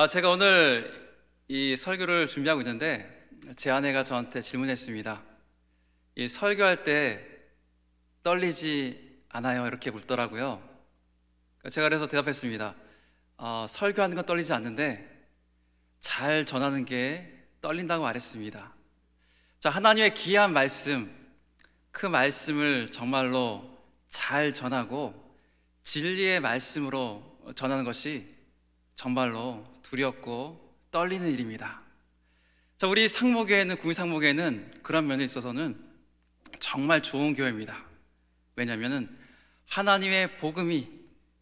제가 오늘 이 설교를 준비하고 있는데 제 아내가 저한테 질문했습니다. 이 설교할 때 떨리지 않아요? 이렇게 묻더라고요. 제가 그래서 대답했습니다. 설교하는 건 떨리지 않는데 잘 전하는 게 떨린다고 말했습니다. 자, 하나님의 귀한 말씀, 그 말씀을 정말로 잘 전하고 진리의 말씀으로 전하는 것이 정말로 두렵고 떨리는 일입니다. 자, 우리 상무교회는, 구미상무교회는 그런 면에 있어서는 정말 좋은 교회입니다. 왜냐하면 하나님의 복음이,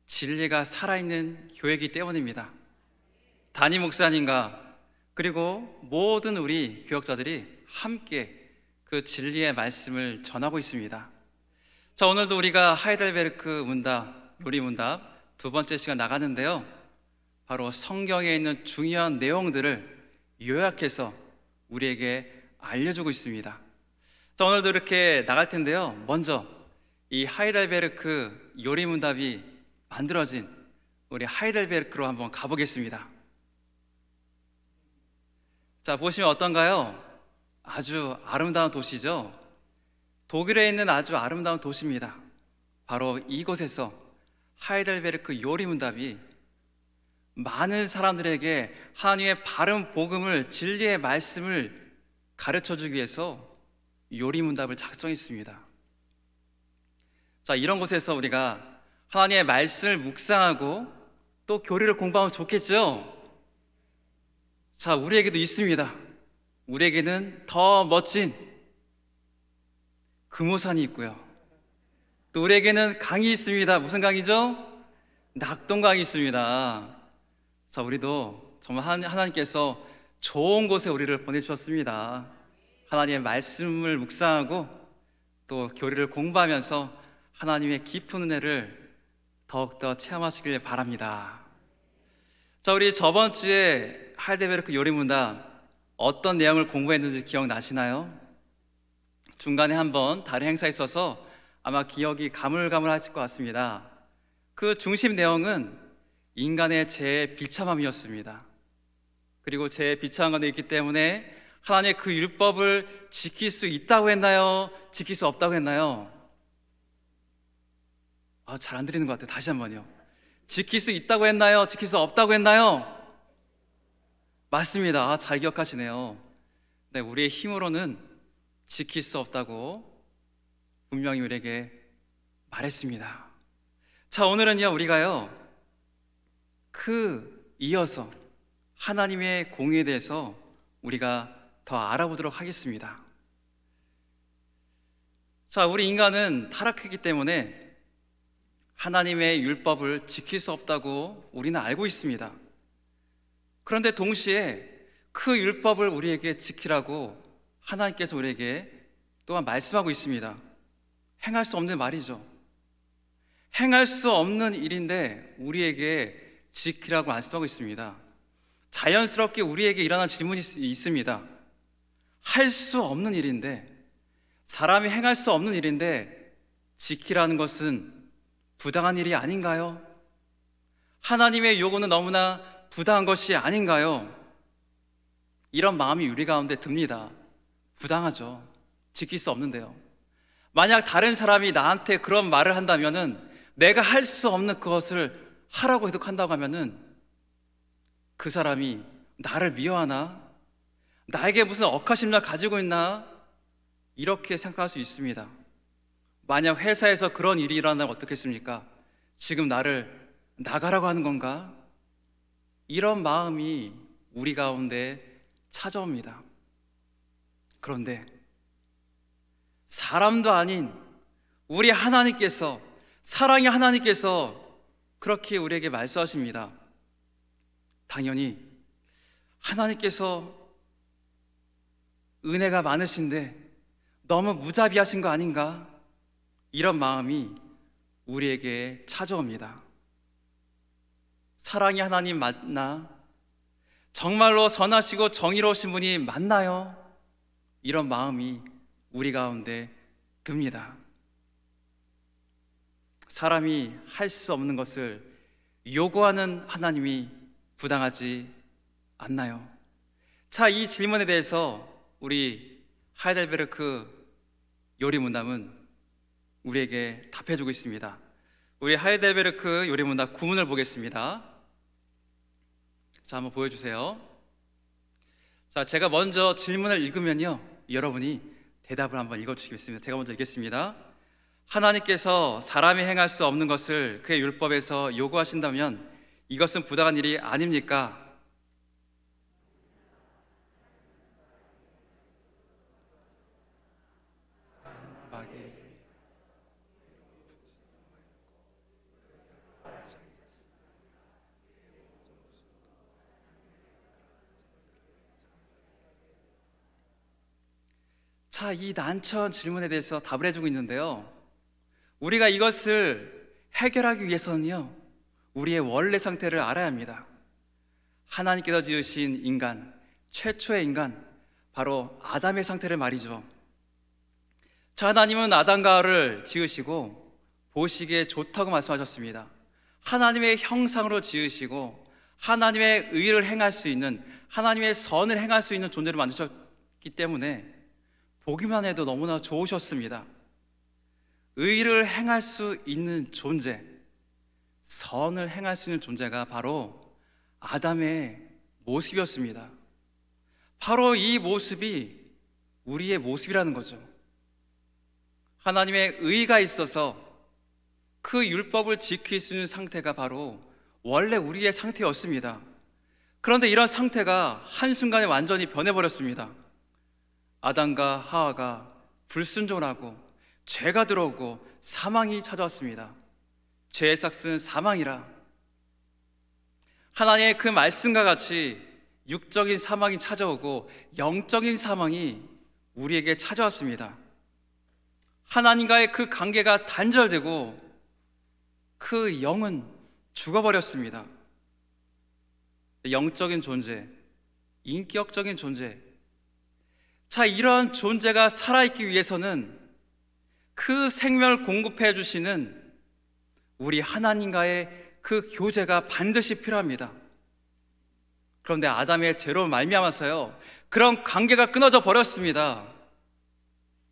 진리가 살아있는 교회이기 때문입니다. 담임 목사님과 그리고 모든 우리 교역자들이 함께 그 진리의 말씀을 전하고 있습니다. 자, 오늘도 우리가 하이델베르크 문답, 요리문답 두 번째 시간 나가는데요, 바로 성경에 있는 중요한 내용들을 요약해서 우리에게 알려주고 있습니다. 자, 오늘도 이렇게 나갈 텐데요, 먼저 이 하이델베르크 요리문답이 만들어진 우리 하이델베르크로 한번 가보겠습니다. 자, 보시면 어떤가요? 아주 아름다운 도시죠? 독일에 있는 아주 아름다운 도시입니다. 바로 이곳에서 하이델베르크 요리문답이 많은 사람들에게 하나님의 바른 복음을, 진리의 말씀을 가르쳐주기 위해서 요리문답을 작성했습니다. 자, 이런 곳에서 우리가 하나님의 말씀을 묵상하고 또 교리를 공부하면 좋겠죠? 자, 우리에게도 있습니다. 우리에게는 더 멋진 금오산이 있고요, 또 우리에게는 강이 있습니다. 무슨 강이죠? 낙동강이 있습니다. 자, 우리도 정말 하나님께서 좋은 곳에 우리를 보내주셨습니다. 하나님의 말씀을 묵상하고 또 교리를 공부하면서 하나님의 깊은 은혜를 더욱더 체험하시길 바랍니다. 자, 우리 저번 주에 하이델베르크 요리문답 어떤 내용을 공부했는지 기억나시나요? 중간에 한번 다른 행사에 있어서 아마 기억이 가물가물하실 것 같습니다. 그 중심 내용은 인간의 죄의 비참함이었습니다. 그리고 죄의 비참함이 있기 때문에 하나님의 그 율법을 지킬 수 있다고 했나요? 지킬 수 없다고 했나요? 잘 안 들리는 것 같아요. 다시 한번요. 지킬 수 있다고 했나요? 지킬 수 없다고 했나요? 맞습니다. 잘 기억하시네요. 네, 우리의 힘으로는 지킬 수 없다고 분명히 우리에게 말했습니다. 자, 오늘은요, 우리가요, 이어서 하나님의 공의에 대해서 우리가 더 알아보도록 하겠습니다. 자, 우리 인간은 타락했기 때문에 하나님의 율법을 지킬 수 없다고 우리는 알고 있습니다. 그런데 동시에 그 율법을 우리에게 지키라고 하나님께서 우리에게 또한 말씀하고 있습니다. 행할 수 없는 말이죠. 행할 수 없는 일인데 우리에게 지키라고 말씀하고 있습니다. 자연스럽게 우리에게 일어난 질문이 있습니다. 할 수 없는 일인데, 사람이 행할 수 없는 일인데 지키라는 것은 부당한 일이 아닌가요? 하나님의 요구는 너무나 부당한 것이 아닌가요? 이런 마음이 우리 가운데 듭니다. 부당하죠. 지킬 수 없는데요. 만약 다른 사람이 나한테 그런 말을 한다면은, 내가 할 수 없는 그것을 하라고 해독한다고 하면은 그 사람이 나를 미워하나? 나에게 무슨 억하심을 가지고 있나? 이렇게 생각할 수 있습니다. 만약 회사에서 그런 일이 일어나면 어떻겠습니까? 지금 나를 나가라고 하는 건가? 이런 마음이 우리 가운데 찾아옵니다. 그런데 사람도 아닌 우리 하나님께서, 사랑의 하나님께서 그렇게 우리에게 말씀하십니다. 당연히 하나님께서 은혜가 많으신데 너무 무자비하신 거 아닌가? 이런 마음이 우리에게 찾아옵니다. 사랑의 하나님 맞나? 정말로 선하시고 정의로우신 분이 맞나요? 이런 마음이 우리 가운데 듭니다. 사람이 할 수 없는 것을 요구하는 하나님이 부당하지 않나요? 자, 이 질문에 대해서 우리 하이델베르크 요리문답은 우리에게 답해주고 있습니다. 우리 하이델베르크 요리문답 구문을 보겠습니다. 자, 한번 보여주세요. 자, 제가 먼저 질문을 읽으면요, 여러분이 대답을 한번 읽어주시겠습니다. 제가 먼저 읽겠습니다. 하나님께서 사람이 행할 수 없는 것을 그의 율법에서 요구하신다면 이것은 부당한 일이 아닙니까? 자, 이 난처한 질문에 대해서 답을 해주고 있는데요, 우리가 이것을 해결하기 위해서는요, 우리의 원래 상태를 알아야 합니다. 하나님께서 지으신 인간, 최초의 인간, 바로 아담의 상태를 말이죠. 자, 하나님은 아담과 하와를 지으시고 보시기에 좋다고 말씀하셨습니다. 하나님의 형상으로 지으시고 하나님의 의를 행할 수 있는, 하나님의 선을 행할 수 있는 존재를 만드셨기 때문에 보기만 해도 너무나 좋으셨습니다. 의를 행할 수 있는 존재, 선을 행할 수 있는 존재가 바로 아담의 모습이었습니다. 바로 이 모습이 우리의 모습이라는 거죠. 하나님의 의가 있어서 그 율법을 지킬 수 있는 상태가 바로 원래 우리의 상태였습니다. 그런데 이런 상태가 한순간에 완전히 변해버렸습니다. 아담과 하와가 불순종을 하고 죄가 들어오고 사망이 찾아왔습니다. 죄의 삭은 사망이라. 하나님의 그 말씀과 같이 육적인 사망이 찾아오고 영적인 사망이 우리에게 찾아왔습니다. 하나님과의 그 관계가 단절되고 그 영은 죽어버렸습니다. 영적인 존재, 인격적인 존재, 자, 이러한 존재가 살아있기 위해서는 그 생명을 공급해 주시는 우리 하나님과의 그 교제가 반드시 필요합니다. 그런데 아담의 죄로 말미암아서요, 그런 관계가 끊어져 버렸습니다.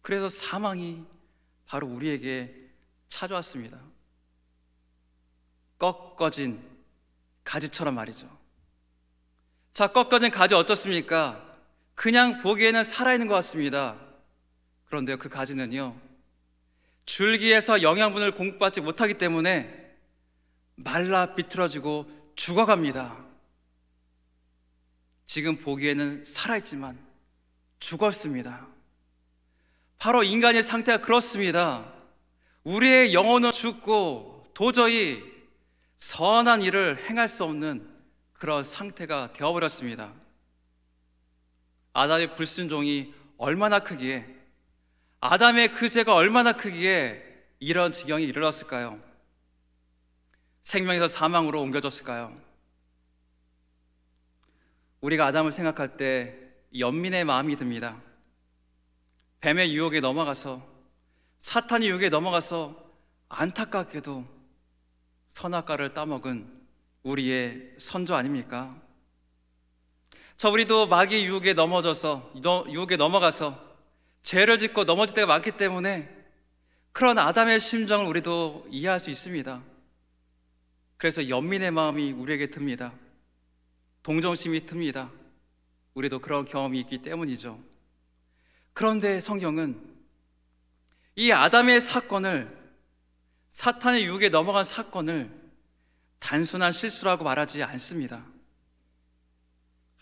그래서 사망이 바로 우리에게 찾아왔습니다. 꺾어진 가지처럼 말이죠. 자, 꺾어진 가지 어떻습니까? 그냥 보기에는 살아있는 것 같습니다. 그런데요, 그 가지는요, 줄기에서 영양분을 공급받지 못하기 때문에 말라 비틀어지고 죽어갑니다. 지금 보기에는 살아있지만 죽었습니다. 바로 인간의 상태가 그렇습니다. 우리의 영혼은 죽고 도저히 선한 일을 행할 수 없는 그런 상태가 되어버렸습니다. 아담의 불순종이 얼마나 크기에, 아담의 그 죄가 얼마나 크기에 이런 지경이 이르렀을까요? 생명에서 사망으로 옮겨졌을까요? 우리가 아담을 생각할 때 연민의 마음이 듭니다. 뱀의 유혹에 넘어가서, 사탄의 유혹에 넘어가서 안타깝게도 선악과를 따먹은 우리의 선조 아닙니까? 자, 우리도 마귀의 유혹에 넘어가서 죄를 짓고 넘어질 때가 많기 때문에 그런 아담의 심정을 우리도 이해할 수 있습니다. 그래서 연민의 마음이 우리에게 듭니다. 동정심이 듭니다. 우리도 그런 경험이 있기 때문이죠. 그런데 성경은 이 아담의 사건을, 사탄의 유혹에 넘어간 사건을 단순한 실수라고 말하지 않습니다.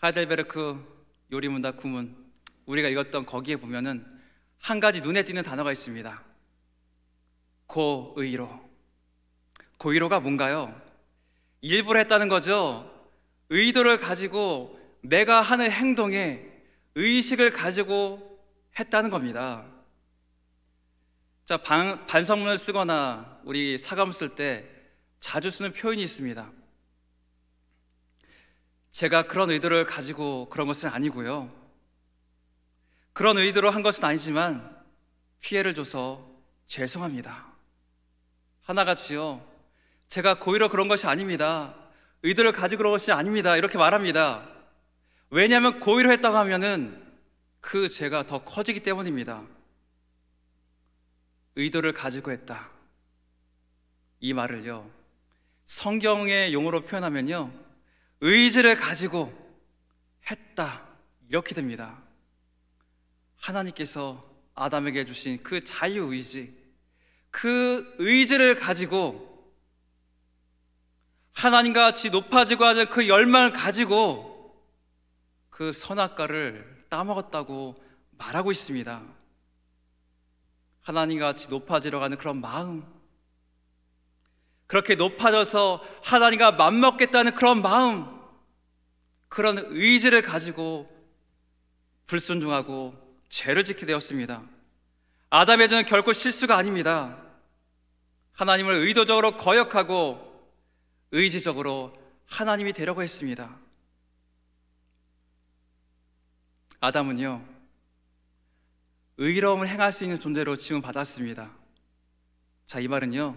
하이델베르크 요리문답 구문, 우리가 읽었던 거기에 보면은 한 가지 눈에 띄는 단어가 있습니다. 고의로. 고의로가 뭔가요? 일부러 했다는 거죠. 의도를 가지고 내가 하는 행동에 의식을 가지고 했다는 겁니다. 자, 반성문을 쓰거나 우리 사과문 쓸 때 자주 쓰는 표현이 있습니다. 제가 그런 의도를 가지고 그런 것은 아니고요, 그런 의도로 한 것은 아니지만 피해를 줘서 죄송합니다. 하나같이요, 제가 고의로 그런 것이 아닙니다, 의도를 가지고 그런 것이 아닙니다, 이렇게 말합니다. 왜냐하면 고의로 했다고 하면은 그 죄가 더 커지기 때문입니다. 의도를 가지고 했다, 이 말을요, 성경의 용어로 표현하면요, 의지를 가지고 했다, 이렇게 됩니다. 하나님께서 아담에게 주신 그 자유의지, 그 의지를 가지고 하나님과 같이 높아지고 하는 그 열망을 가지고 그 선악과를 따먹었다고 말하고 있습니다. 하나님과 같이 높아지려 가는 그런 마음, 그렇게 높아져서 하나님과 맞먹겠다는 그런 마음, 그런 의지를 가지고 불순종하고 죄를 짓게 되었습니다. 아담의 죄는 결코 실수가 아닙니다. 하나님을 의도적으로 거역하고 의지적으로 하나님이 되려고 했습니다. 아담은요, 의로움을 행할 수 있는 존재로 지음받았습니다. 자, 이 말은요,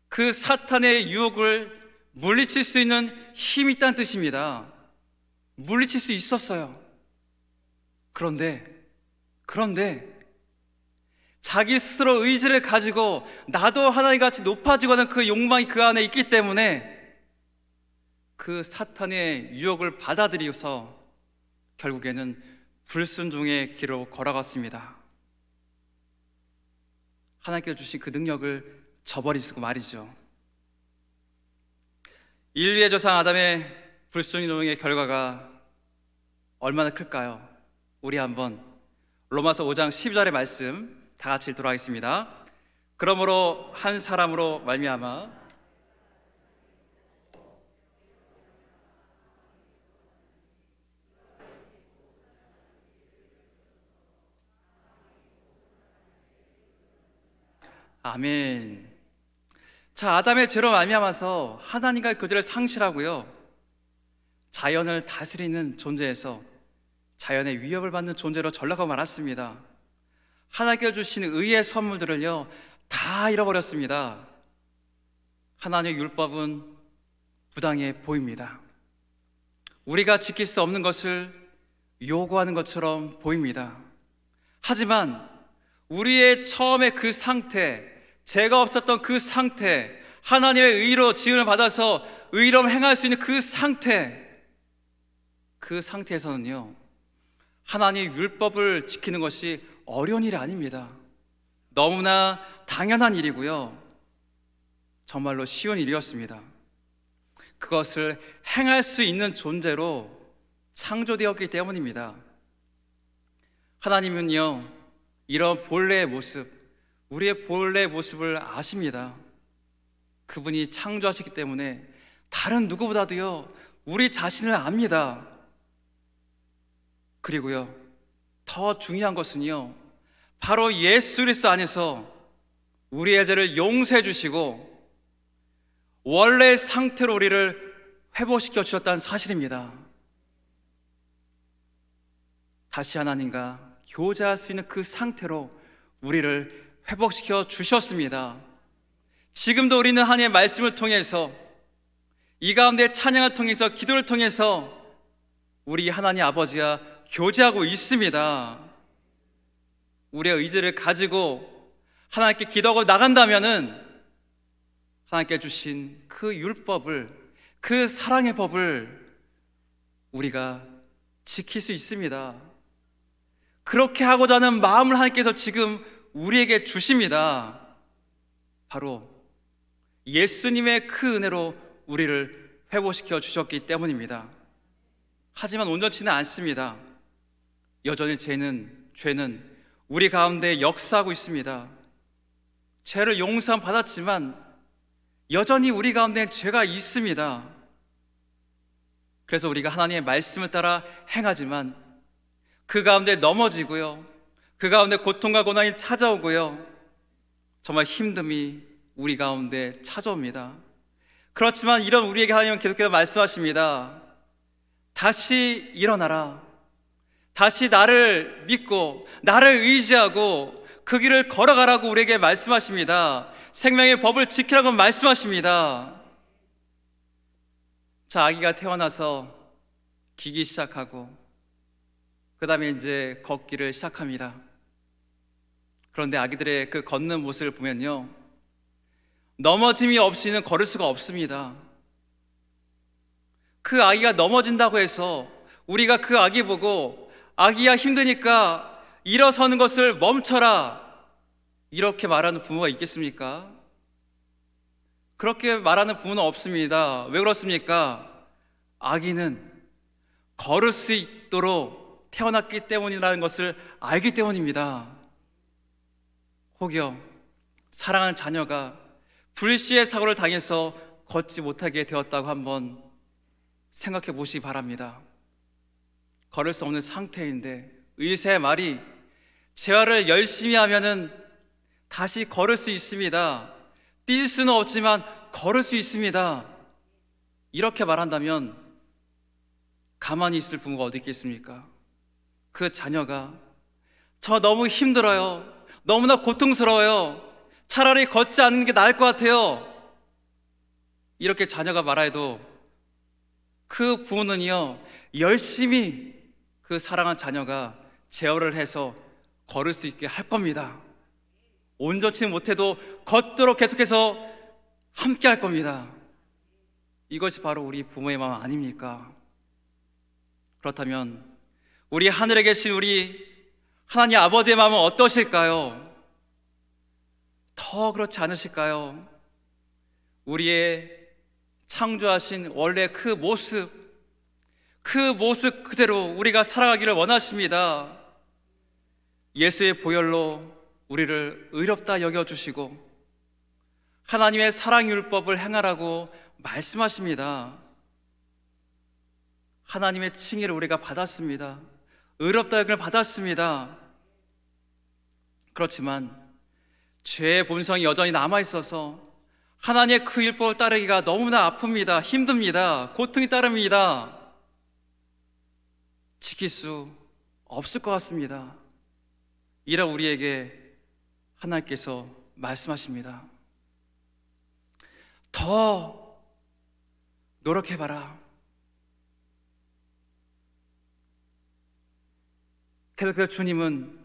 그 사탄의 유혹을 물리칠 수 있는 힘이 있다는 뜻입니다. 물리칠 수 있었어요. 그런데 자기 스스로 의지를 가지고 나도 하나님과 같이 높아지고 하는 그 욕망이 그 안에 있기 때문에 그 사탄의 유혹을 받아들여서 결국에는 불순종의 길로 걸어갔습니다. 하나님께서 주신 그 능력을 저버리시고 말이죠. 인류의 조상 아담의 불순종의 결과가 얼마나 클까요? 우리 한번 로마서 5장 12절의 말씀 다 같이 읽도록 하겠습니다. 그러므로 한 사람으로 말미암아 아멘. 자, 아담의 죄로 말미암아서 하나님과의 교제를 상실하고요, 자연을 다스리는 존재에서 자연의 위협을 받는 존재로 전락하고 말았습니다. 하나님께서 주시는 의의 선물들을요 다 잃어버렸습니다. 하나님의 율법은 부당해 보입니다. 우리가 지킬 수 없는 것을 요구하는 것처럼 보입니다. 하지만 우리의 처음의 그 상태, 죄가 없었던 그 상태, 하나님의 의로 지음을 받아서 의로움 행할 수 있는 그 상태에서는요, 하나님의 율법을 지키는 것이 어려운 일이 아닙니다. 너무나 당연한 일이고요, 정말로 쉬운 일이었습니다. 그것을 행할 수 있는 존재로 창조되었기 때문입니다. 하나님은요, 이런 본래의 모습, 우리의 본래의 모습을 아십니다. 그분이 창조하시기 때문에 다른 누구보다도요 우리 자신을 압니다. 그리고요, 더 중요한 것은요, 바로 예수 그리스도 안에서 우리의 죄를 용서해 주시고 원래의 상태로 우리를 회복시켜 주셨다는 사실입니다. 다시 하나님과 교제할 수 있는 그 상태로 우리를 회복시켜 주셨습니다. 지금도 우리는 하나님의 말씀을 통해서, 이 가운데 찬양을 통해서, 기도를 통해서 우리 하나님 아버지와 교제하고 있습니다. 우리의 의지를 가지고 하나님께 기도하고 나간다면은 하나님께 주신 그 율법을, 그 사랑의 법을 우리가 지킬 수 있습니다. 그렇게 하고자 하는 마음을 하나님께서 지금 우리에게 주십니다. 바로 예수님의 그 은혜로 우리를 회복시켜 주셨기 때문입니다. 하지만 온전치는 않습니다. 여전히 죄는 우리 가운데 역사하고 있습니다. 죄를 용서함 받았지만 여전히 우리 가운데 죄가 있습니다. 그래서 우리가 하나님의 말씀을 따라 행하지만 그 가운데 넘어지고요, 그 가운데 고통과 고난이 찾아오고요, 정말 힘듦이 우리 가운데 찾아옵니다. 그렇지만 이런 우리에게 하나님은 계속해서 말씀하십니다. 다시 일어나라. 다시 나를 믿고 나를 의지하고 그 길을 걸어가라고 우리에게 말씀하십니다. 생명의 법을 지키라고 말씀하십니다. 자, 아기가 태어나서 기기 시작하고 그 다음에 이제 걷기를 시작합니다. 그런데 아기들의 그 걷는 모습을 보면요, 넘어짐이 없이는 걸을 수가 없습니다. 그 아기가 넘어진다고 해서 우리가 그 아기 보고 아기야 힘드니까 일어서는 것을 멈춰라 이렇게 말하는 부모가 있겠습니까? 그렇게 말하는 부모는 없습니다. 왜 그렇습니까? 아기는 걸을 수 있도록 태어났기 때문이라는 것을 알기 때문입니다. 혹여 사랑하는 자녀가 불시의 사고를 당해서 걷지 못하게 되었다고 한번 생각해 보시기 바랍니다. 걸을 수 없는 상태인데 의사의 말이 재활을 열심히 하면은 다시 걸을 수 있습니다. 뛸 수는 없지만 걸을 수 있습니다. 이렇게 말한다면 가만히 있을 부모가 어디 있겠습니까? 그 자녀가 저 너무 힘들어요, 너무나 고통스러워요, 차라리 걷지 않는 게 나을 것 같아요, 이렇게 자녀가 말해도 그 부모는요, 열심히 그 사랑한 자녀가 제어를 해서 걸을 수 있게 할 겁니다. 온전치 못해도 걷도록 계속해서 함께 할 겁니다. 이것이 바로 우리 부모의 마음 아닙니까? 그렇다면 우리 하늘에 계신 우리 하나님 아버지의 마음은 어떠실까요? 더 그렇지 않으실까요? 우리의 창조하신 원래 그 모습 그대로 우리가 살아가기를 원하십니다. 예수의 보혈로 우리를 의롭다 여겨주시고 하나님의 사랑율법을 행하라고 말씀하십니다. 하나님의 칭의를 우리가 받았습니다. 의롭다 여김을 받았습니다. 그렇지만 죄의 본성이 여전히 남아있어서 하나님의 그 율법을 따르기가 너무나 아픕니다. 힘듭니다. 고통이 따릅니다. 지킬 수 없을 것 같습니다. 이라 우리에게 하나님께서 말씀하십니다. 더 노력해봐라. 그래서 주님은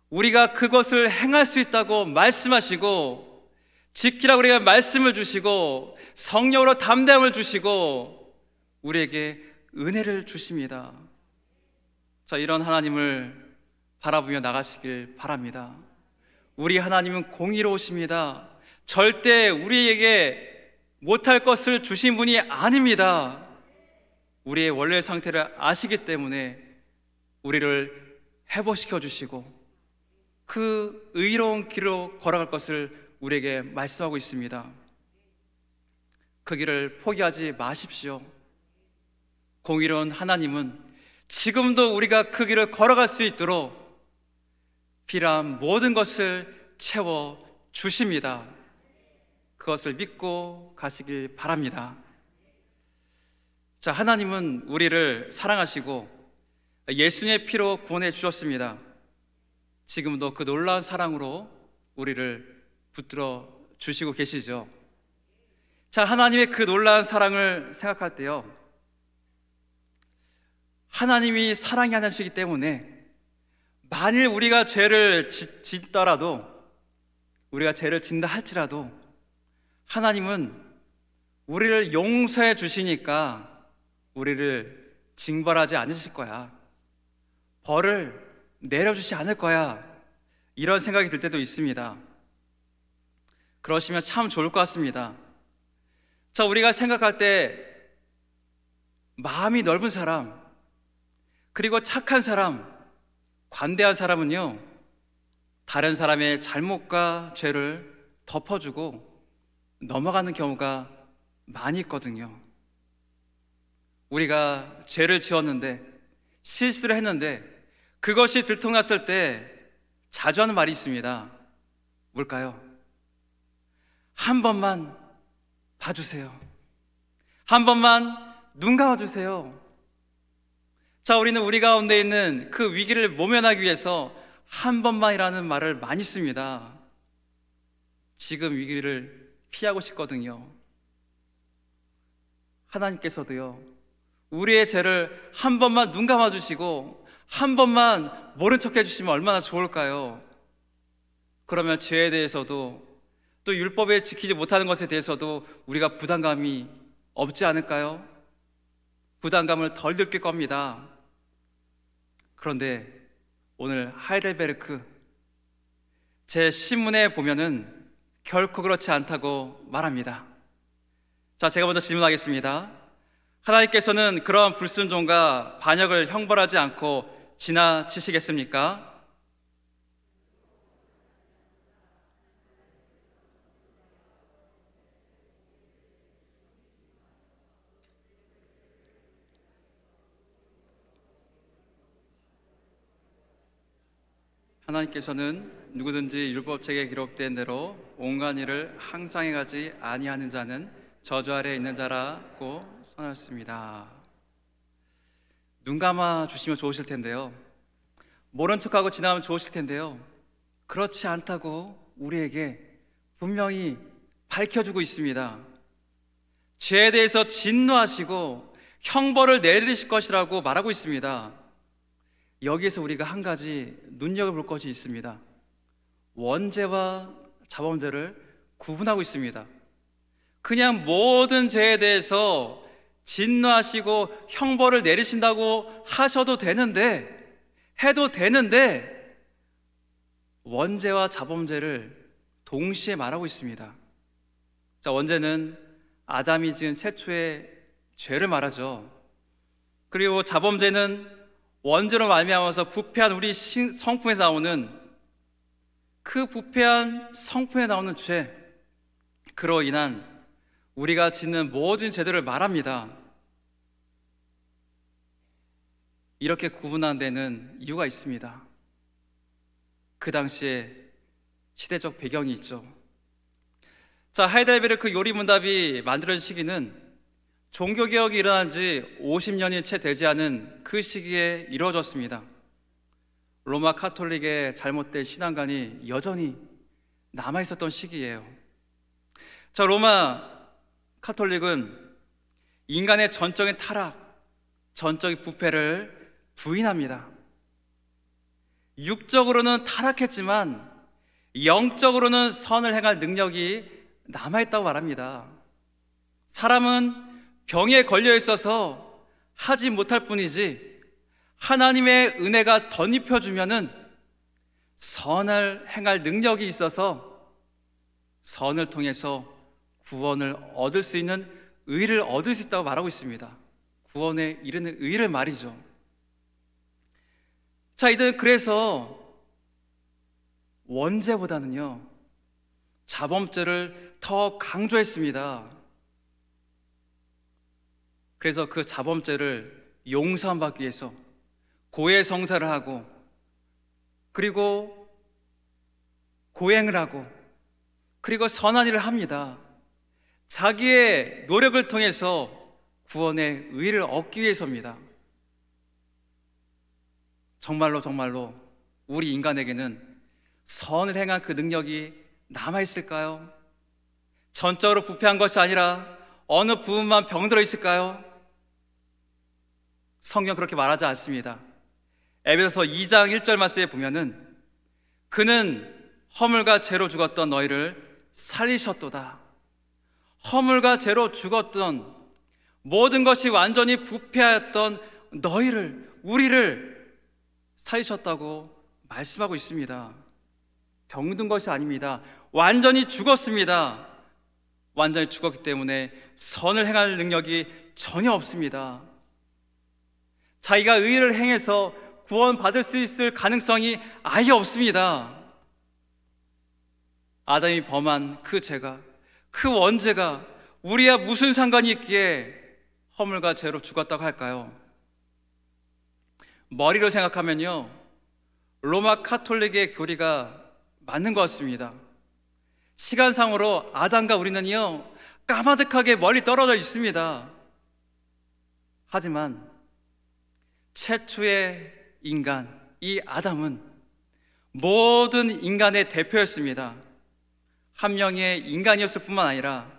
우리가 그것을 행할 수 있다고 말씀하시고 지키라고 우리가 말씀을 주시고 성령으로 담대함을 주시고 우리에게 은혜를 주십니다. 자, 이런 하나님을 바라보며 나가시길 바랍니다. 우리 하나님은 공의로우십니다. 절대 우리에게 못할 것을 주신 분이 아닙니다. 우리의 원래 상태를 아시기 때문에 우리를 회복시켜 주시고 그 의로운 길로 걸어갈 것을 우리에게 말씀하고 있습니다. 그 길을 포기하지 마십시오. 공의로운 하나님은 지금도 우리가 그 길을 걸어갈 수 있도록 필요한 모든 것을 채워 주십니다. 그것을 믿고 가시길 바랍니다. 자, 하나님은 우리를 사랑하시고 예수님의 피로 구원해 주셨습니다. 지금도 그 놀라운 사랑으로 우리를 붙들어 주시고 계시죠. 자, 하나님의 그 놀라운 사랑을 생각할 때요, 하나님이 사랑이 하나시기 때문에 만일 우리가 죄를 짓더라도, 우리가 죄를 짓는다 할지라도 하나님은 우리를 용서해 주시니까 우리를 징벌하지 않으실 거야, 벌을 내려주지 않을 거야, 이런 생각이 들 때도 있습니다. 그러시면 참 좋을 것 같습니다. 자, 우리가 생각할 때 마음이 넓은 사람, 그리고 착한 사람, 관대한 사람은요, 다른 사람의 잘못과 죄를 덮어주고 넘어가는 경우가 많이 있거든요. 우리가 죄를 지었는데, 실수를 했는데 그것이 들통났을 때 자주 하는 말이 있습니다. 뭘까요? 한 번만 봐주세요. 한 번만 눈 감아주세요. 자, 우리는 우리 가운데 있는 그 위기를 모면하기 위해서 한 번만이라는 말을 많이 씁니다. 지금 위기를 피하고 싶거든요. 하나님께서도요, 우리의 죄를 한 번만 눈 감아 주시고 한 번만 모른 척 해주시면 얼마나 좋을까요? 그러면 죄에 대해서도 또 율법에 지키지 못하는 것에 대해서도 우리가 부담감이 없지 않을까요? 부담감을 덜 느낄 겁니다. 그런데 오늘 하이델베르크 제 신문에 보면은 결코 그렇지 않다고 말합니다. 자, 제가 먼저 질문하겠습니다. 하나님께서는 그러한 불순종과 반역을 형벌하지 않고 지나치시겠습니까? 하나님께서는 누구든지 율법책에 기록된 대로 온갖 일을 항상 행하지 아니하는 자는 저주 아래 있는 자라고 선하였습니다. 눈 감아 주시면 좋으실 텐데요, 모른 척하고 지나면 좋으실 텐데요, 그렇지 않다고 우리에게 분명히 밝혀주고 있습니다. 죄에 대해서 진노하시고 형벌을 내리실 것이라고 말하고 있습니다. 여기에서 우리가 한 가지 눈여겨볼 것이 있습니다. 원죄와 자범죄를 구분하고 있습니다. 그냥 모든 죄에 대해서 진노하시고 형벌을 내리신다고 하셔도 되는데, 해도 되는데, 원죄와 자범죄를 동시에 말하고 있습니다. 자, 원죄는 아담이 지은 최초의 죄를 말하죠. 그리고 자범죄는 원죄로 말미암아서 부패한 우리 성품에서 나오는, 그 부패한 성품에 나오는 죄, 그로 인한 우리가 짓는 모든 죄들을 말합니다. 이렇게 구분한 데는 이유가 있습니다. 그 당시에 시대적 배경이 있죠. 자, 하이델베르크 요리문답이 만들어진 시기는 종교개혁이 일어난 지 50년이 채 되지 않은 그 시기에 이루어졌습니다. 로마 카톨릭의 잘못된 신앙관이 여전히 남아있었던 시기예요. 자, 로마 카톨릭은 인간의 전적인 타락, 전적인 부패를 부인합니다. 육적으로는 타락했지만 영적으로는 선을 행할 능력이 남아있다고 말합니다. 사람은 병에 걸려 있어서 하지 못할 뿐이지, 하나님의 은혜가 덧입혀주면은 선을 행할 능력이 있어서 선을 통해서 구원을 얻을 수 있는 의를 얻을 수 있다고 말하고 있습니다. 구원에 이르는 의를 말이죠. 자, 이들 그래서 원죄보다는요, 자범죄를 더 강조했습니다. 그래서 그 자범죄를 용서받기 위해서 고해성사를 하고, 그리고 고행을 하고, 그리고 선한 일을 합니다. 자기의 노력을 통해서 구원의 의를 얻기 위해서입니다. 정말로 우리 인간에게는 선을 행한 그 능력이 남아있을까요? 전적으로 부패한 것이 아니라 어느 부분만 병들어 있을까요? 성경 그렇게 말하지 않습니다. 에베소서 2장 1절 말씀에 보면은 그는 허물과 죄로 죽었던 너희를 살리셨도다. 허물과 죄로 죽었던, 모든 것이 완전히 부패하였던 너희를, 우리를 살리셨다고 말씀하고 있습니다. 병든 것이 아닙니다. 완전히 죽었습니다. 완전히 죽었기 때문에 선을 행할 능력이 전혀 없습니다. 자기가 의를 행해서 구원받을 수 있을 가능성이 아예 없습니다. 아담이 범한 그 죄가, 그 원죄가 우리와 무슨 상관이 있기에 허물과 죄로 죽었다고 할까요? 머리로 생각하면요, 로마 카톨릭의 교리가 맞는 것 같습니다. 시간상으로 아담과 우리는요, 까마득하게 멀리 떨어져 있습니다. 하지만 최초의 인간, 이 아담은 모든 인간의 대표였습니다. 한 명의 인간이었을 뿐만 아니라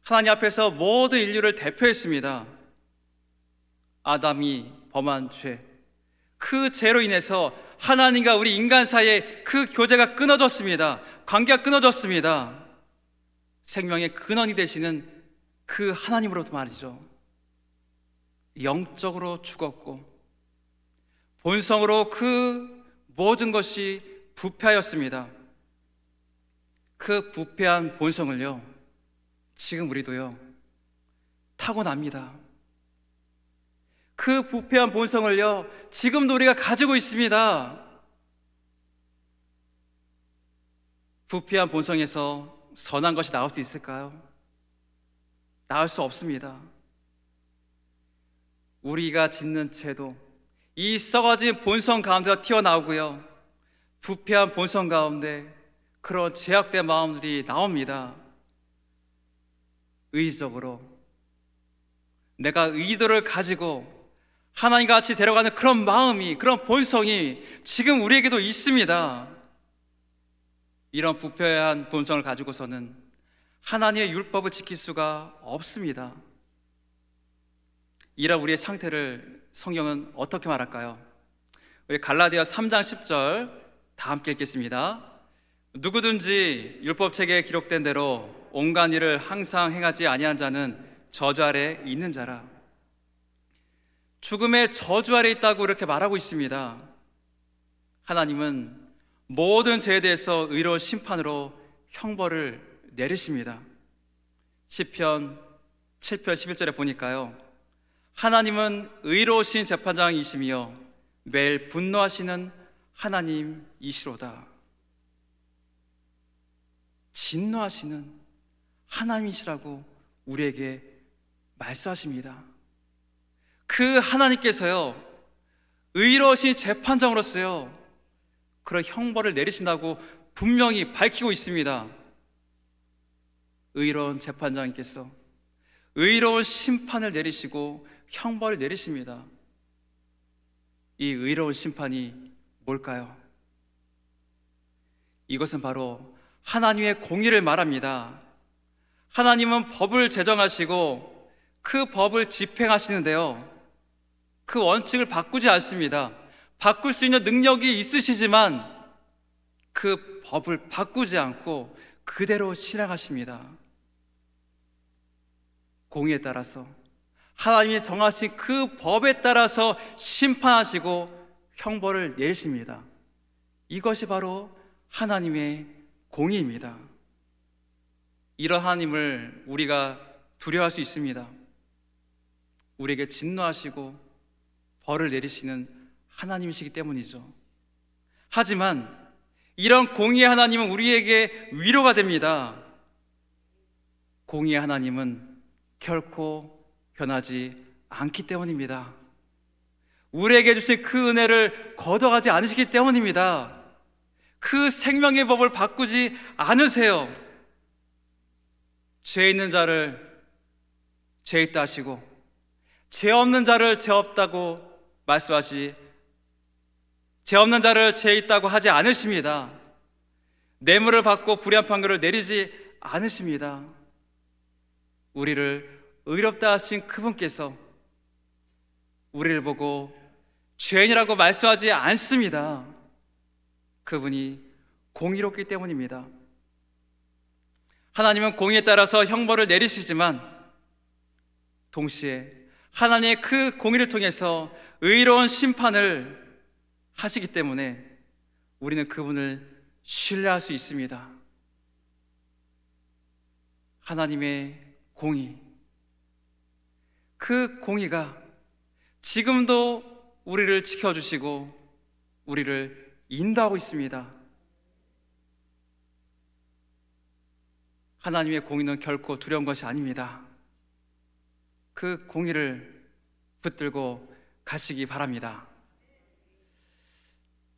하나님 앞에서 모든 인류를 대표했습니다. 아담이 범한 죄, 그 죄로 인해서 하나님과 우리 인간 사이에 그 교제가 끊어졌습니다. 관계가 끊어졌습니다. 생명의 근원이 되시는 그 하나님으로부터 말이죠. 영적으로 죽었고 본성으로 그 모든 것이 부패하였습니다. 그 부패한 본성을요, 지금 우리도요 타고납니다. 그 부패한 본성을요 지금도 우리가 가지고 있습니다. 부패한 본성에서 선한 것이 나올 수 있을까요? 나올 수 없습니다. 우리가 짓는 죄도 이 썩어진 본성 가운데서 튀어나오고요, 부패한 본성 가운데 그런 죄악된 마음들이 나옵니다. 의지적으로 내가 의도를 가지고 하나님과 같이 데려가는 그런 마음이, 그런 본성이 지금 우리에게도 있습니다. 이런 부패한 본성을 가지고서는 하나님의 율법을 지킬 수가 없습니다. 이런 우리의 상태를 성경은 어떻게 말할까요? 우리 갈라디아 3장 10절 다 함께 읽겠습니다. 누구든지 율법책에 기록된 대로 온갖 일을 항상 행하지 아니한 자는 저주 아래 있는 자라. 죽음의 저주 아래 있다고 이렇게 말하고 있습니다. 하나님은 모든 죄에 대해서 의로운 심판으로 형벌을 내리십니다. 시편 7편 11절에 보니까요, 하나님은 의로우신 재판장이시며 매일 분노하시는 하나님이시로다. 진노하시는 하나님이시라고 우리에게 말씀하십니다. 그 하나님께서요 의로우신 재판장으로서요 그런 형벌을 내리신다고 분명히 밝히고 있습니다. 의로운 재판장님께서 의로운 심판을 내리시고 형벌을 내리십니다. 이 의로운 심판이 뭘까요? 이것은 바로 하나님의 공의를 말합니다. 하나님은 법을 제정하시고 그 법을 집행하시는데요, 그 원칙을 바꾸지 않습니다. 바꿀 수 있는 능력이 있으시지만 그 법을 바꾸지 않고 그대로 실행하십니다. 공의에 따라서, 하나님이 정하신 그 법에 따라서 심판하시고 형벌을 내리십니다. 이것이 바로 하나님의 공의입니다. 이런 하나님을 우리가 두려워할 수 있습니다. 우리에게 진노하시고 벌을 내리시는 하나님이시기 때문이죠. 하지만 이런 공의의 하나님은 우리에게 위로가 됩니다. 공의의 하나님은 결코 변하지 않기 때문입니다. 우리에게 주신 그 은혜를 거둬가지 않으시기 때문입니다. 그 생명의 법을 바꾸지 않으세요. 죄 있는 자를 죄 있다 하시고 죄 없는 자를 죄 없다고 말씀하시, 죄 없는 자를 죄 있다고 하지 않으십니다. 뇌물을 받고 불의한 판결을 내리지 않으십니다. 우리를 의롭다 하신 그분께서 우리를 보고 죄인이라고 말씀하지 않습니다. 그분이 공의롭기 때문입니다. 하나님은 공의에 따라서 형벌을 내리시지만 동시에 하나님의 그 공의를 통해서 의로운 심판을 하시기 때문에 우리는 그분을 신뢰할 수 있습니다. 하나님의 공의, 그 공의가 지금도 우리를 지켜주시고 우리를 인도하고 있습니다. 하나님의 공의는 결코 두려운 것이 아닙니다. 그 공의를 붙들고 가시기 바랍니다.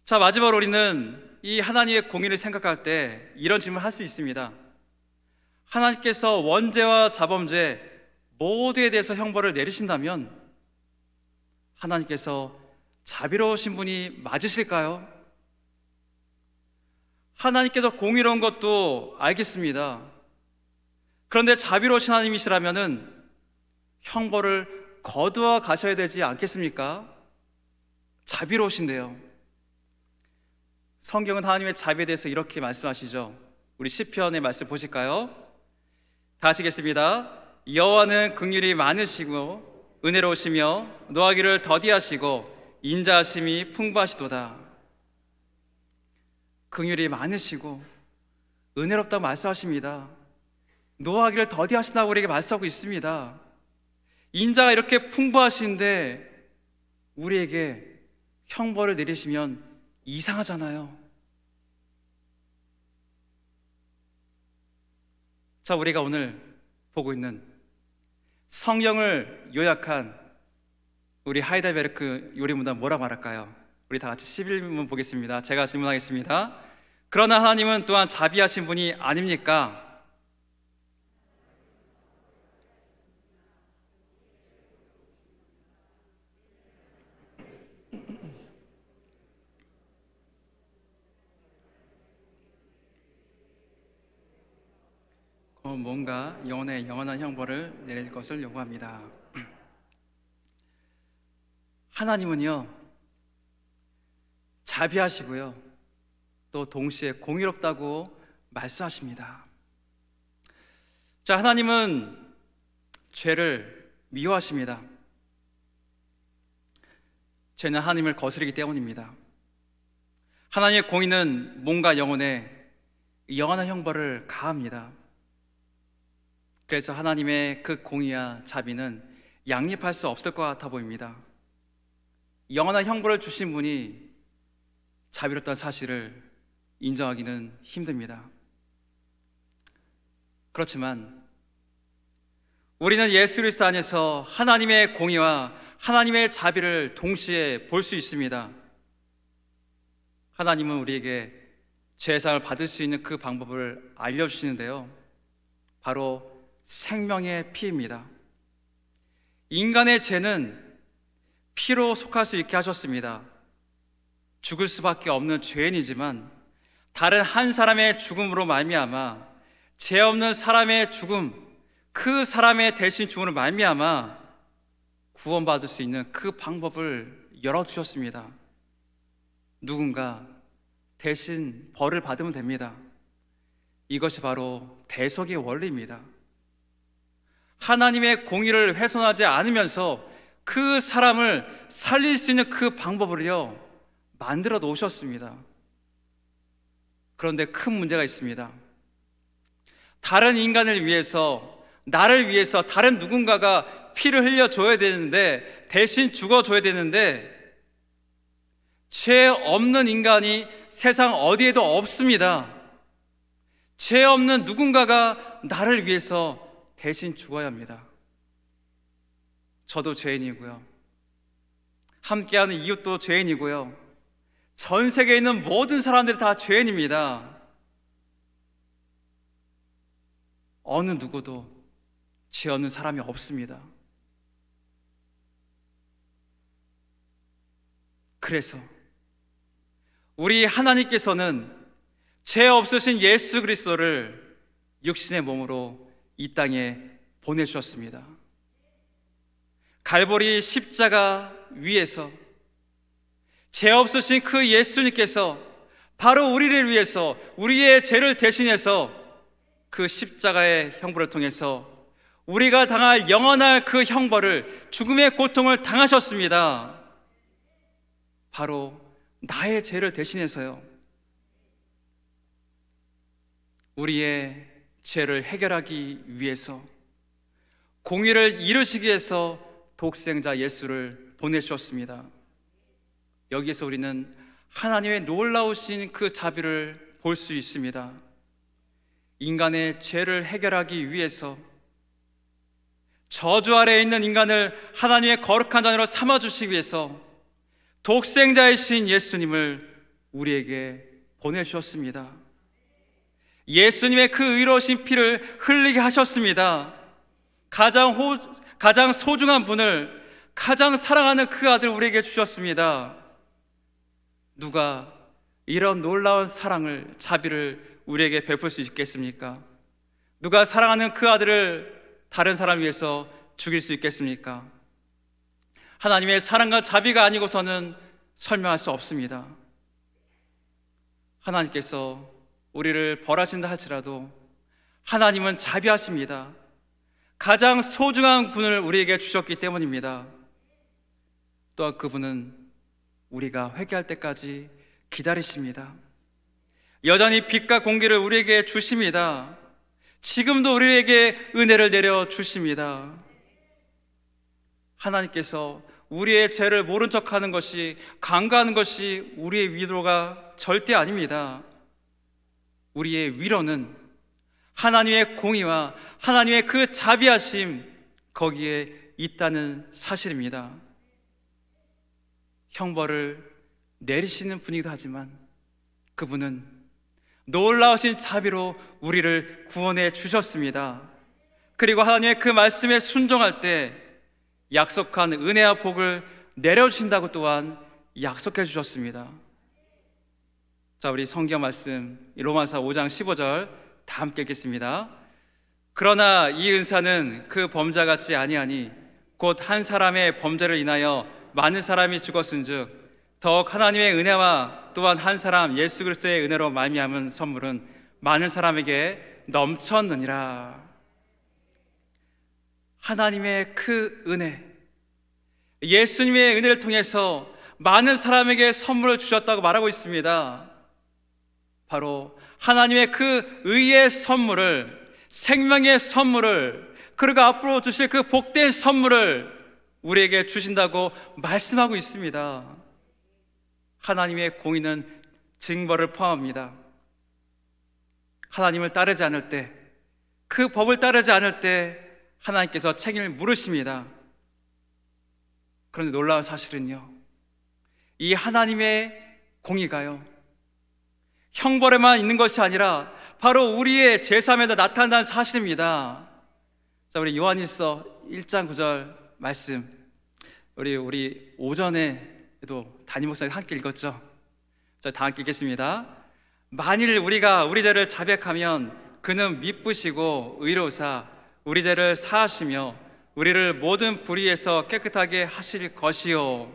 자, 마지막으로 우리는 이 하나님의 공의를 생각할 때 이런 질문을 할 수 있습니다. 하나님께서 원죄와 자범죄 모두에 대해서 형벌을 내리신다면 하나님께서 자비로우신 분이 맞으실까요? 하나님께서 공의로운 것도 알겠습니다. 그런데 자비로우신 하나님이시라면은 형벌을 거두어 가셔야 되지 않겠습니까? 자비로우신데요. 성경은 하나님의 자비에 대해서 이렇게 말씀하시죠. 우리 시편의 말씀 보실까요? 다 하시겠습니다. 여호와는 긍휼이 많으시고 은혜로우시며 노하기를 더디하시고 인자하심이 풍부하시도다. 긍휼이 많으시고 은혜롭다고 말씀하십니다. 노하기를 더디하신다고 우리에게 말씀하고 있습니다. 인자가 이렇게 풍부하신데 우리에게 형벌을 내리시면 이상하잖아요. 자, 우리가 오늘 보고 있는 성경을 요약한 우리 하이델베르크 요리문답 뭐라고 말할까요? 우리 다 같이 11문 보겠습니다. 제가 질문하겠습니다. 그러나 하나님은 또한 자비하신 분이 아닙니까? 뭔가 영원한 형벌을 내릴 것을 요구합니다. 하나님은요, 자비하시고요, 또 동시에 공의롭다고 말씀하십니다. 자, 하나님은 죄를 미워하십니다. 죄는 하나님을 거스르기 때문입니다. 하나님의 공의는 몸과 영혼에 영원한 형벌을 가합니다. 그래서 하나님의 그 공의와 자비는 양립할 수 없을 것 같아 보입니다. 영원한 형벌을 주신 분이 자비롭다는 사실을 인정하기는 힘듭니다. 그렇지만 우리는 예수 그리스도 안에서 하나님의 공의와 하나님의 자비를 동시에 볼 수 있습니다. 하나님은 우리에게 죄사함을 받을 수 있는 그 방법을 알려주시는데요, 바로 생명의 피입니다. 인간의 죄는 피로 속할 수 있게 하셨습니다. 죽을 수밖에 없는 죄인이지만 다른 한 사람의 죽음으로 말미암아 죄 없는 사람의 죽음, 그 사람의 대신 죽음으로 말미암아 구원받을 수 있는 그 방법을 열어주셨습니다. 누군가 대신 벌을 받으면 됩니다. 이것이 바로 대속의 원리입니다. 하나님의 공의를 훼손하지 않으면서 그 사람을 살릴 수 있는 그 방법을요 만들어 놓으셨습니다. 그런데 큰 문제가 있습니다. 다른 인간을 위해서, 나를 위해서 다른 누군가가 피를 흘려줘야 되는데, 대신 죽어줘야 되는데, 죄 없는 인간이 세상 어디에도 없습니다. 죄 없는 누군가가 나를 위해서 대신 죽어야 합니다. 저도 죄인이고요, 함께하는 이웃도 죄인이고요, 전 세계에 있는 모든 사람들이 다 죄인입니다. 어느 누구도 죄 없는 사람이 없습니다. 그래서 우리 하나님께서는 죄 없으신 예수 그리스도를 육신의 몸으로 이 땅에 보내주셨습니다. 갈보리 십자가 위에서 죄 없으신 그 예수님께서 바로 우리를 위해서, 우리의 죄를 대신해서 그 십자가의 형벌을 통해서 우리가 당할 영원할 그 형벌을, 죽음의 고통을 당하셨습니다. 바로 나의 죄를 대신해서요. 우리의 죄를 해결하기 위해서, 공의를 이루시기 위해서 독생자 예수를 보내주셨습니다. 여기에서 우리는 하나님의 놀라우신 그 자비를 볼 수 있습니다. 인간의 죄를 해결하기 위해서 저주 아래에 있는 인간을 하나님의 거룩한 자녀로 삼아주시기 위해서 독생자이신 예수님을 우리에게 보내주셨습니다. 예수님의 그 의로우신 피를 흘리게 하셨습니다. 가장 소중한 분을, 가장 사랑하는 그 아들 우리에게 주셨습니다. 누가 이런 놀라운 사랑을, 자비를 우리에게 베풀 수 있겠습니까? 누가 사랑하는 그 아들을 다른 사람 위해서 죽일 수 있겠습니까? 하나님의 사랑과 자비가 아니고서는 설명할 수 없습니다. 하나님께서 우리를 벌하신다 할지라도 하나님은 자비하십니다. 가장 소중한 분을 우리에게 주셨기 때문입니다. 또한 그분은 우리가 회개할 때까지 기다리십니다. 여전히 빛과 공기를 우리에게 주십니다. 지금도 우리에게 은혜를 내려 주십니다. 하나님께서 우리의 죄를 모른 척하는 것이, 간과하는 것이 우리의 위로가 절대 아닙니다. 우리의 위로는 하나님의 공의와 하나님의 그 자비하심, 거기에 있다는 사실입니다. 형벌을 내리시는 분이기도 하지만 그분은 놀라우신 자비로 우리를 구원해 주셨습니다. 그리고 하나님의 그 말씀에 순종할 때 약속한 은혜와 복을 내려주신다고 또한 약속해 주셨습니다. 자, 우리 성경 말씀 로마서 5장 15절 다 함께 읽겠습니다. 그러나 이 은사는 그 범죄 같지 아니하니 곧 한 사람의 범죄를 인하여 많은 사람이 죽었은즉 더욱 하나님의 은혜와 또한 한 사람 예수 그리스도의 은혜로 말미암은 선물은 많은 사람에게 넘쳤느니라. 하나님의 그 은혜, 예수님의 은혜를 통해서 많은 사람에게 선물을 주셨다고 말하고 있습니다. 바로 하나님의 그 의의 선물을, 생명의 선물을, 그리고 앞으로 주실 그 복된 선물을 우리에게 주신다고 말씀하고 있습니다. 하나님의 공의는 징벌을 포함합니다. 하나님을 따르지 않을 때, 그 법을 따르지 않을 때 하나님께서 책임을 물으십니다. 그런데 놀라운 사실은요, 이 하나님의 공의가요, 형벌에만 있는 것이 아니라 바로 우리의 제3에도 나타난다는 사실입니다. 자, 우리 요한일서 1장 9절 말씀, 우리 오전에도 담임 목사님 함께 읽었죠? 자, 다 함께 읽겠습니다. 만일 우리가 우리 죄를 자백하면 그는 미쁘시고 의로우사 우리 죄를 사하시며 우리를 모든 불의에서 깨끗하게 하실 것이요.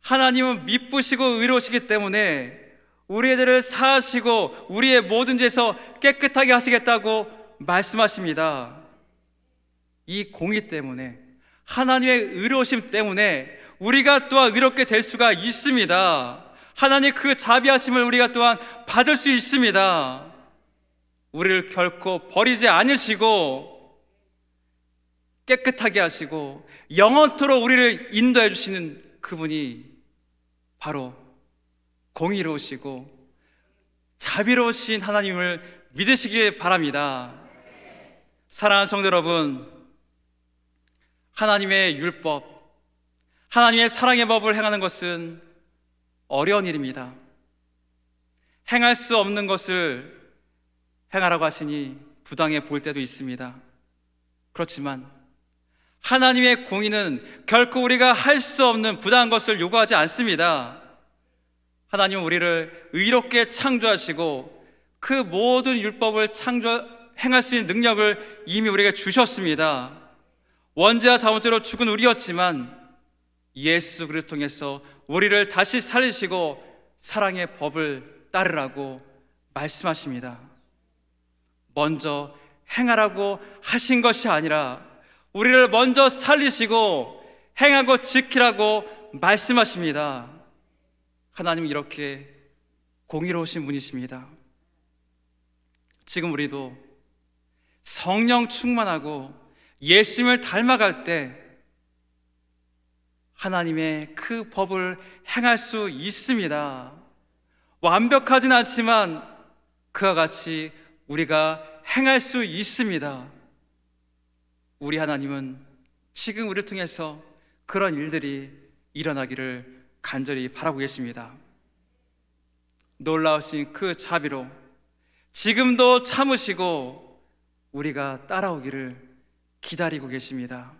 하나님은 미쁘시고 의로우시기 때문에 우리의 죄를 사하시고 우리의 모든 죄에서 깨끗하게 하시겠다고 말씀하십니다. 이 공의 때문에, 하나님의 의로우심 때문에 우리가 또한 의롭게 될 수가 있습니다. 하나님 그 자비하심을 우리가 또한 받을 수 있습니다. 우리를 결코 버리지 않으시고 깨끗하게 하시고 영원토록 우리를 인도해 주시는 그분이 바로 공의로우시고 자비로우신 하나님을 믿으시기 바랍니다. 사랑하는 성도 여러분, 하나님의 율법, 하나님의 사랑의 법을 행하는 것은 어려운 일입니다. 행할 수 없는 것을 행하라고 하시니 부당해 보일 때도 있습니다. 그렇지만 하나님의 공의는 결코 우리가 할 수 없는 부당한 것을 요구하지 않습니다. 하나님은 우리를 의롭게 창조하시고 그 모든 율법을 행할 수 있는 능력을 이미 우리에게 주셨습니다. 원죄와 잘못죄로 죽은 우리였지만 예수 그리스도를 통해서 우리를 다시 살리시고 사랑의 법을 따르라고 말씀하십니다. 먼저 행하라고 하신 것이 아니라 우리를 먼저 살리시고 행하고 지키라고 말씀하십니다. 하나님은 이렇게 공의로우신 분이십니다. 지금 우리도 성령 충만하고 예수님을 닮아갈 때 하나님의 그 법을 행할 수 있습니다. 완벽하진 않지만 그와 같이 우리가 행할 수 있습니다. 우리 하나님은 지금 우리를 통해서 그런 일들이 일어나기를 간절히 바라고 계십니다. 놀라우신 그 자비로 지금도 참으시고 우리가 따라오기를 기다리고 계십니다.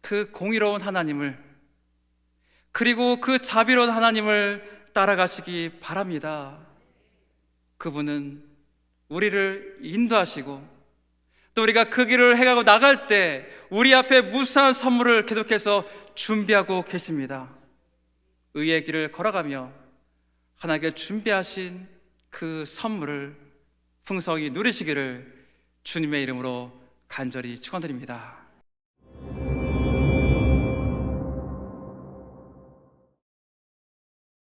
그 공의로운 하나님을, 그리고 그 자비로운 하나님을 따라가시기 바랍니다. 그분은 우리를 인도하시고 또 우리가 그 길을 해가고 나갈 때 우리 앞에 무수한 선물을 계속해서 준비하고 계십니다. 의의 길을 걸어가며 하나님께 준비하신 그 선물을 풍성히 누리시기를 주님의 이름으로 간절히 축원드립니다.